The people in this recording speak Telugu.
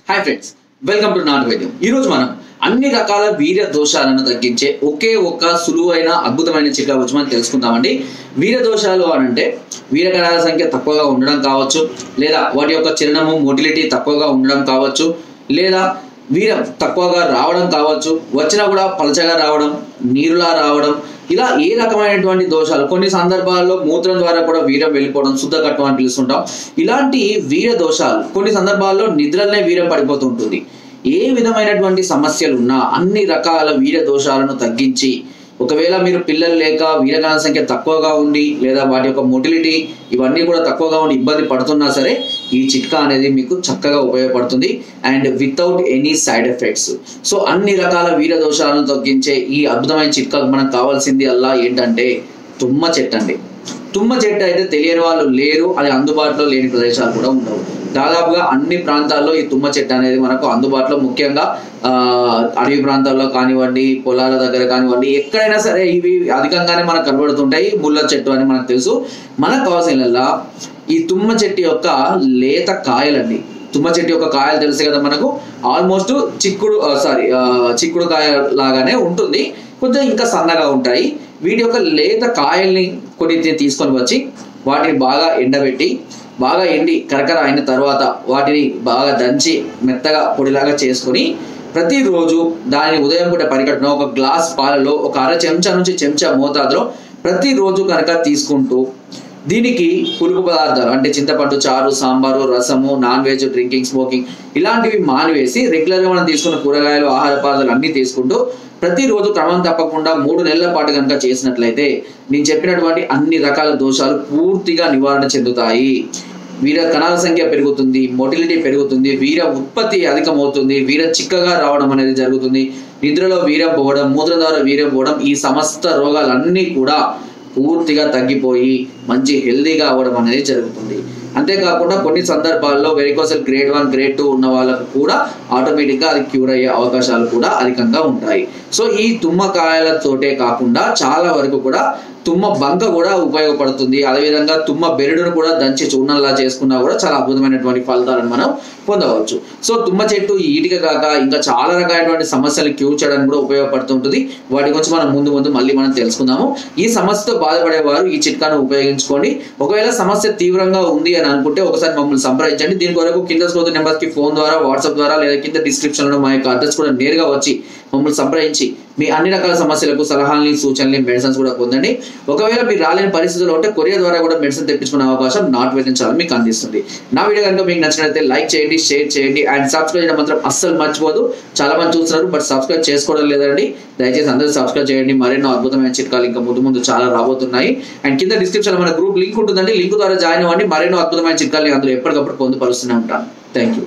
హాయ్ ఫ్రెండ్స్, వెల్కమ్ టు నాటు వైద్యం. ఈరోజు మనం అన్ని రకాల వీర్య దోషాలను తగ్గించే ఒకే ఒక్క సులువైన అద్భుతమైన చిట్కా గురించి మనం తెలుసుకుందామండి. వీర్య దోషాలు అంటే వీర్య కణాల సంఖ్య తక్కువగా ఉండడం కావచ్చు, లేదా వాటి యొక్క చలనము మోటిలిటీ తక్కువగా ఉండడం కావచ్చు, లేదా వీర్యం తక్కువగా రావడం కావచ్చు, వచ్చినా కూడా పలచగా రావడం, నీరులా రావడం, ఇలా ఏ రకమైనటువంటి దోషాలు. కొన్ని సందర్భాల్లో మూత్రం ద్వారా కూడా వీర్యం వెళ్ళిపోవడం, శుద్ధకట్టం అని పిలుస్తుంటాం. ఇలాంటి వీర్య దోషాలు కొన్ని సందర్భాల్లో నిద్రలనే వీర్యం పడిపోతుంటుంది. ఏ విధమైనటువంటి సమస్యలు ఉన్నా అన్ని రకాల వీర్య దోషాలను తగ్గించి, ఒకవేళ మీరు పిల్లలు లేక వీర్యకణాల సంఖ్య తక్కువగా ఉండి, లేదా వాటి యొక్క మొటిలిటీ ఇవన్నీ కూడా తక్కువగా ఉండి ఇబ్బంది పడుతున్నా సరే ఈ చిట్కా అనేది మీకు చక్కగా ఉపయోగపడుతుంది and without any side effects. So అన్ని రకాల వీర్య దోషాలను తగ్గించే ఈ అద్భుతమైన చిట్కాకు మనకు కావాల్సింది అల్లా ఏంటంటే తుమ్మ చెట్టు అండి. తుమ్మ చెట్టు అయితే తెలియని వాళ్ళు లేరు, అది అందుబాటులో లేని ప్రదేశాలు కూడా ఉండవు. దాదాపుగా అన్ని ప్రాంతాల్లో ఈ తుమ్మ చెట్టు అనేది మనకు అందుబాటులో, ముఖ్యంగా అడవి ప్రాంతాల్లో కానివ్వండి, పొలాల దగ్గర కానివ్వండి, ఎక్కడైనా సరే ఇవి అధికంగానే మనకు కనబడుతుంటాయి. ముళ్ళ చెట్టు అని మనకు తెలుసు. మనకు కావాల్సిన ఈ తుమ్మ చెట్టు యొక్క లేత కాయలండి. తుమ్మ చెట్టు యొక్క కాయలు తెలుసు కదా మనకు, ఆల్మోస్ట్ చిక్కుడు కాయ లాగానే ఉంటుంది, కొంచెం ఇంకా సన్నగా ఉంటాయి. వీటి యొక్క లేత కాయల్ని కొన్ని తీసుకొని వచ్చి వాటిని బాగా ఎండబెట్టి, బాగా ఎండి కరకర అయిన తర్వాత వాటిని బాగా దంచి మెత్తగా పొడిలాగా చేసుకొని ప్రతిరోజు దానిని ఉదయం పూట పరిగెట్టున ఒక గ్లాస్ పాలలో ఒక అర చెంచా నుంచి చెంచా మోతాదులో ప్రతిరోజు కనుక తీసుకుంటూ, దీనికి పులుపు పదార్థాలు అంటే చింతపండు చారు, సాంబారు, రసము, నాన్ వెజ్, డ్రింకింగ్, స్మోకింగ్ ఇలాంటివి మానివేసి రెగ్యులర్గా మనం తీసుకున్న కూరగాయలు, ఆహార పదార్థాలు అన్నీ తీసుకుంటూ ప్రతిరోజు క్రమం తప్పకుండా 3 నెలల పాటు కనుక చేసినట్లయితే నేను చెప్పినటువంటి అన్ని రకాల దోషాలు పూర్తిగా నివారణ చెందుతాయి. వీర్య కణాల సంఖ్య పెరుగుతుంది, మొటిలిటీ పెరుగుతుంది, వీర్య ఉత్పత్తి అధికమవుతుంది, వీర్యం చిక్కగా రావడం అనేది జరుగుతుంది, నిద్రలో వీర్యం పోవడం, మూత్రం ద్వారా వీర్యం పోవడం, ఈ సమస్త రోగాలన్నీ కూడా పూర్తిగా తగ్గిపోయి మంచి హెల్దీగా అవ్వడం అనేది జరుగుతుంది. అంతేకాకుండా కొన్ని సందర్భాల్లో వెరికోసల్ గ్రేడ్ 1, గ్రేడ్ 2 ఉన్న వాళ్ళకు కూడా ఆటోమేటిక్గా అది క్యూర్ అయ్యే అవకాశాలు కూడా అధికంగా ఉంటాయి. సో ఈ తుమ్మకాయలతోటే కాకుండా చాలా వరకు కూడా తుమ్మ బంక కూడా ఉపయోగపడుతుంది. అదేవిధంగా తుమ్మ బెరడును కూడా దంచి చూర్ణంలా చేసుకున్నా కూడా చాలా అద్భుతమైనటువంటి ఫలితాలను మనం పొందవచ్చు. సో తుమ్మ చెట్టు ఈటిక కాక ఇంకా చాలా రకాలైనటువంటి సమస్యలు క్యూర్ చేయడానికి కూడా ఉపయోగపడుతుంటుంది. వాటి గురించి మనం ముందు మళ్ళీ మనం తెలుసుకుందాము. ఈ సమస్యతో బాధపడేవారు ఈ చిట్కాను ఉపయోగించుకోండి. ఒకవేళ సమస్య తీవ్రంగా ఉంది అని అనుకుంటే ఒకసారి మమ్మల్ని సంప్రదించండి. దీని కొరకు కింద స్క్రోల్ నెంబర్కి ఫోన్ ద్వారా, వాట్సాప్ ద్వారా, లేదా కింద డిస్క్రిప్షన్లో మా యొక్క అడ్రస్ కూడా నేరుగా వచ్చి మమ్మల్ని సంప్రదించి మీ అన్ని రకాల సమస్యలకు సలహాలని, సూచనలు, మెడిసిన్స్ కూడా పొందండి. ఒకవేళ మీరు రాలేని పరిస్థితుల్లో ఉంటే కొరియర్ ద్వారా కూడా మెడిసిన్ తెప్పించుకునే అవకాశం నాట్ వైద్యం ఛానల్ మీకు అందిస్తుంది. నా వీడియో కనుక మీకు నచ్చినట్లయితే లైక్ చేయండి, షేర్ చేయండి అండ్ సబ్స్క్రైబ్ చేయడం మాత్రం అస్సలు మర్చిపోదు. చాలా మంది చూస్తున్నారు బట్ సబ్స్క్రైబ్ చేసుకోవడం లేదండి. దయచేసి అందరూ సబ్స్క్రైబ్ చేయండి. మరెన్నో అద్భుతమైన చిట్కాలు ఇంకా ముందు చాలా రాబోతున్నాయి. అండ్ కింద డిస్క్రిప్షన్ మన గ్రూప్ లింక్ ఉంటుందండి. లింక్ ద్వారా జాయిన్ అవ్వండి. మరెన్నో అద్భుతమైన చిట్కాలు అందులో ఎప్పటికప్పుడు పొందుపరుస్తూనే ఉంటాను. Thank you.